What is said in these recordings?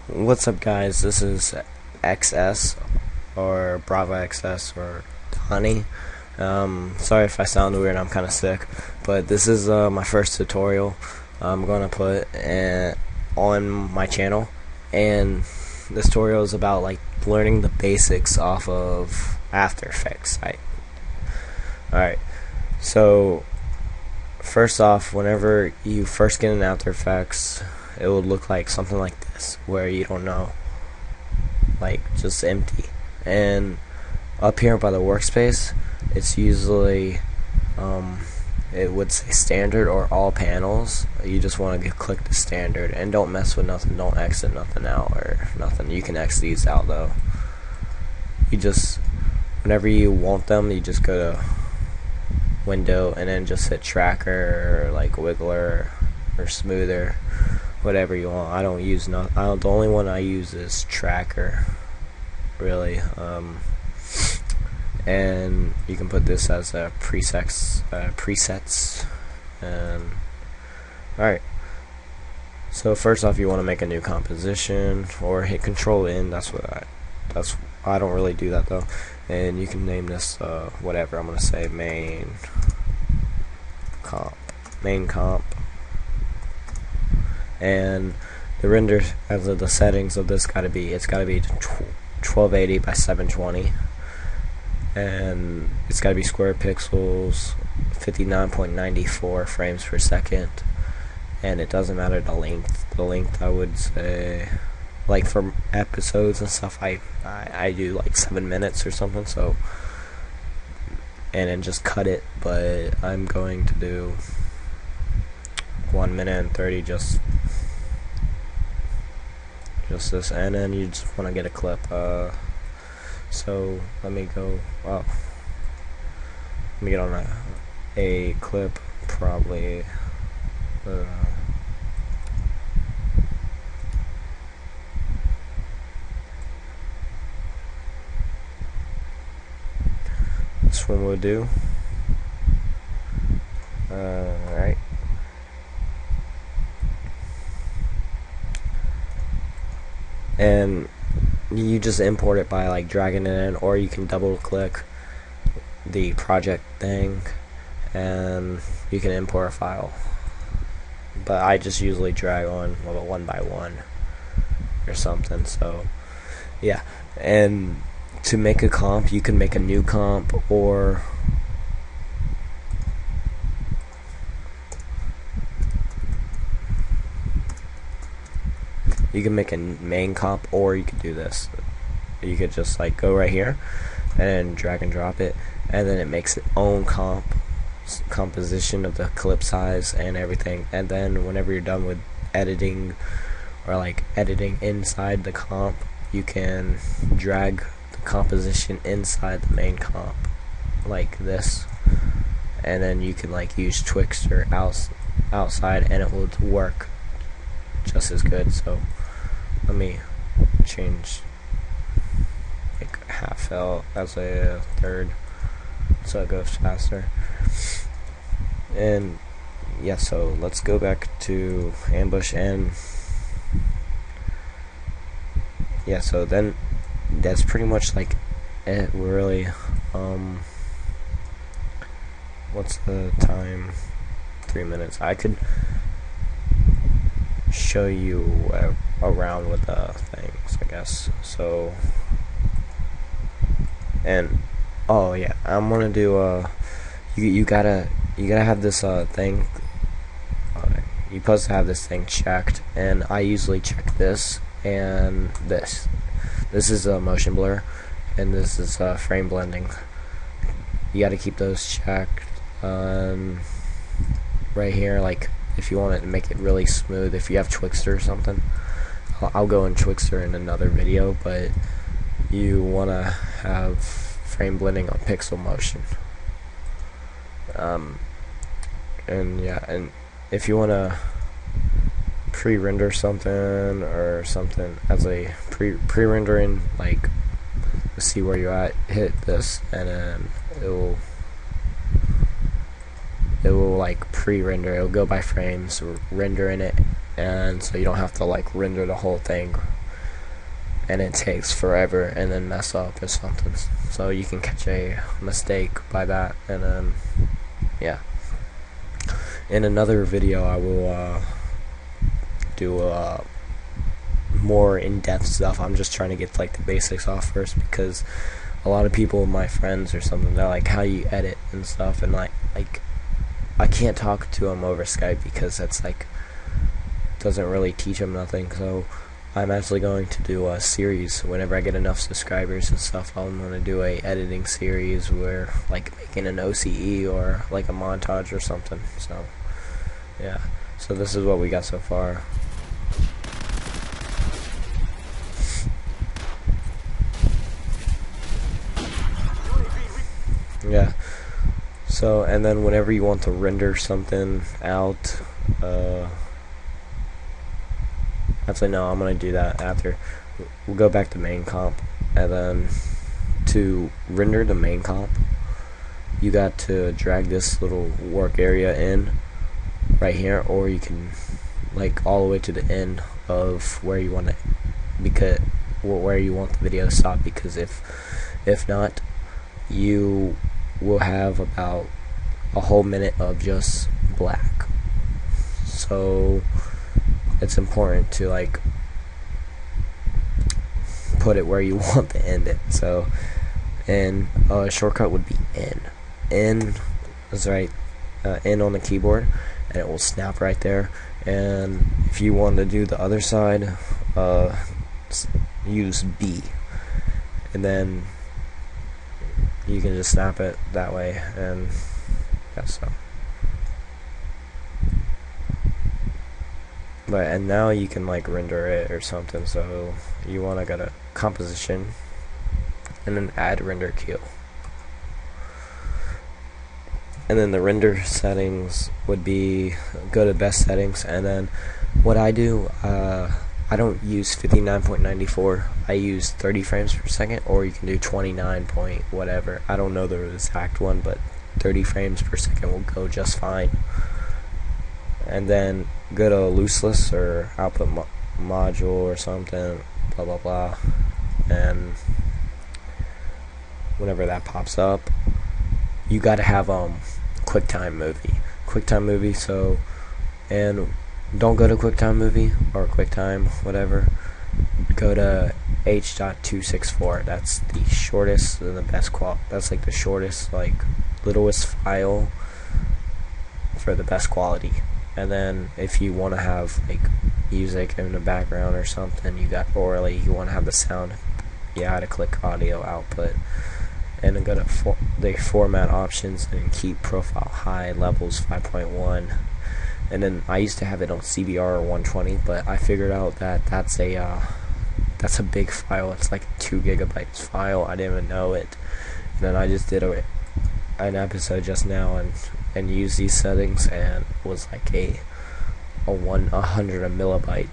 What's up, guys? This is XS or Bravo XS or Donnie. Sorry if I sound weird, I'm kind of sick, but this is my first tutorial I'm gonna put on my channel, and this tutorial is about like learning the basics off of After Effects. Alright, so first off, whenever you first get in After Effects, it would look like something like this, where you don't know, like just empty. And up here by the workspace, it's usually it would say standard or all panels. You just want to click the standard and don't mess with nothing. Don't exit nothing out or nothing. You can exit these out though. You just, whenever you want them, you just go to window and then just hit tracker or like wiggler or smoother, whatever you want. I don't use the only one I use is tracker, really. And you can put this as a presets. And alright, so first off, you want to make a new composition or hit Control N. I don't really do that though. And you can name this whatever. I'm gonna say main comp. And the render as of the settings of this it's gotta be 1280 by 720, and it's gotta be square pixels, 59.94 frames per second, and it doesn't matter the length. I would say, like for episodes and stuff, I do like 7 minutes or something, so, and then just cut it, but I'm going to do 1 minute and 30, just this. And then you just want to get a clip. So let me go. Well, let me get on a clip, probably. This one will do. Alright. And you just import it by like dragging it in, or you can double click the project thing and you can import a file. But I just usually drag on one by one or something. So yeah, and to make a comp, you can make a new comp, or you can make a main comp, or you could do this. You could just like go right here and then drag and drop it, and then it makes its own composition of the clip size and everything. And then whenever you're done with editing, or like editing inside the comp, you can drag the composition inside the main comp like this, and then you can like use Twixtor outside and it will work just as good. So let me change like half L as a third so it goes faster. And yeah, so let's go back to Ambush, and yeah, so then that's pretty much like it, really. What's the time? 3 minutes. I could show you around with the things, I guess. So, and oh yeah, I'm gonna do you gotta have this thing. You're supposed to have this thing checked, and I usually check this and this. This is a motion blur, and this is frame blending. You got to keep those checked. Right here, like if you want to make it really smooth, if you have Twixtor or something, I'll go in Twixtor in another video, but you want to have frame blending on pixel motion. And yeah, and if you want to pre-render something or something as a pre-rendering, like let's see where you're at, hit this, and then it will like pre-render. It'll go by frames, render in it, and so you don't have to like render the whole thing and it takes forever and then mess up or something. So you can catch a mistake by that, and then yeah. In another video I will do more in-depth stuff. I'm just trying to get like the basics off first, because a lot of people, my friends or something, they're like, how you edit and stuff, and like I can't talk to them over Skype because that's like doesn't really teach them nothing. So I'm actually going to do a series whenever I get enough subscribers and stuff. I'm going to do a editing series where like making an OCE or like a montage or something. So yeah, so this is what we got so far. Yeah, so and then whenever you want to render something out, actually no, I'm gonna do that after. We'll go back to main comp, and then to render the main comp, you got to drag this little work area in right here, or you can like all the way to the end of where you want it, because where you want the video to stop, because if not, you will have about a whole minute of just black. So it's important to like put it where you want to end it. So, and a shortcut would be N is right, N on the keyboard, and it will snap right there. And if you want to do the other side, use B, and then you can just snap it that way. And yeah, so and now you can like render it or something. So you want to go to composition and then add render queue, and then the render settings would be go to best settings. And then what I do, I don't use 59.94, I use 30 frames per second, or you can do 29 point whatever, I don't know the exact one, but 30 frames per second will go just fine. And then go to lossless or output module or something, blah blah blah, and whenever that pops up, you gotta have QuickTime movie. So, and don't go to QuickTime movie or QuickTime whatever, go to H.264. that's the shortest and the best that's like the shortest, like littlest file for the best quality. And then if you want to have like music in the background or something, you want to have the sound, you gotta click audio output, and then go to the format options and keep profile high, levels 5.1. And then I used to have it on CBR or 120, but I figured out that that's a big file. It's like a 2 gigabytes file. I didn't even know it. And then I just did an episode just now and used these settings, and it was like a 100 millibyte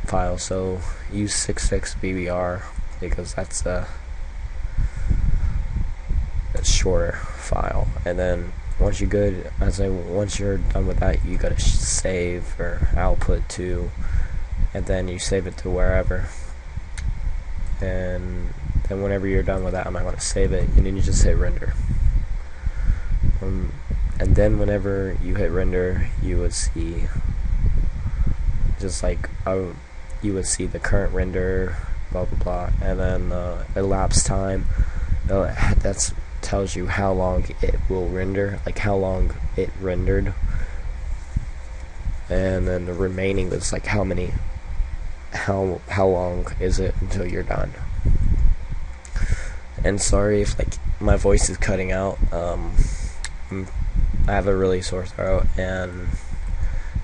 file. So use 66 BBR because that's a shorter file. And then once you're done with that, you gotta save or output to, and then you save it to wherever. And then whenever you're done with that, I'm not gonna save it, and then you just hit render. And then whenever you hit render, you would see just like you would see the current render, blah blah blah, and then elapsed time. That's tells you how long it will render, like how long it rendered, and then the remaining is like how long is it until you're done. And sorry if like my voice is cutting out, I have a really sore throat, and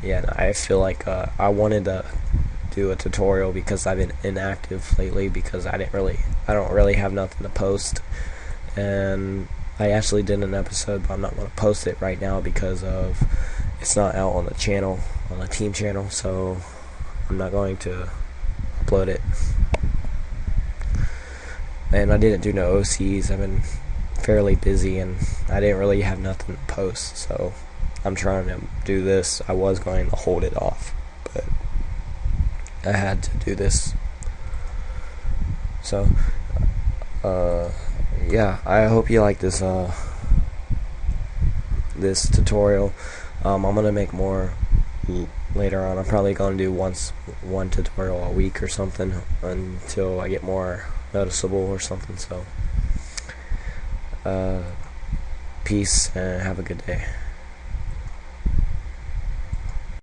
yeah, I feel like I wanted to do a tutorial because I've been inactive lately because I don't really have nothing to post. And I actually did an episode, but I'm not going to post it right now because it's not out on the channel, on the team channel, so I'm not going to upload it. And I didn't do no OCs. I've been fairly busy, and I didn't really have nothing to post, so I'm trying to do this. I was going to hold it off, but I had to do this. So yeah, I hope you like this this tutorial. I'm gonna make more later on. I'm probably gonna do one tutorial a week or something until I get more noticeable or something. So peace and have a good day.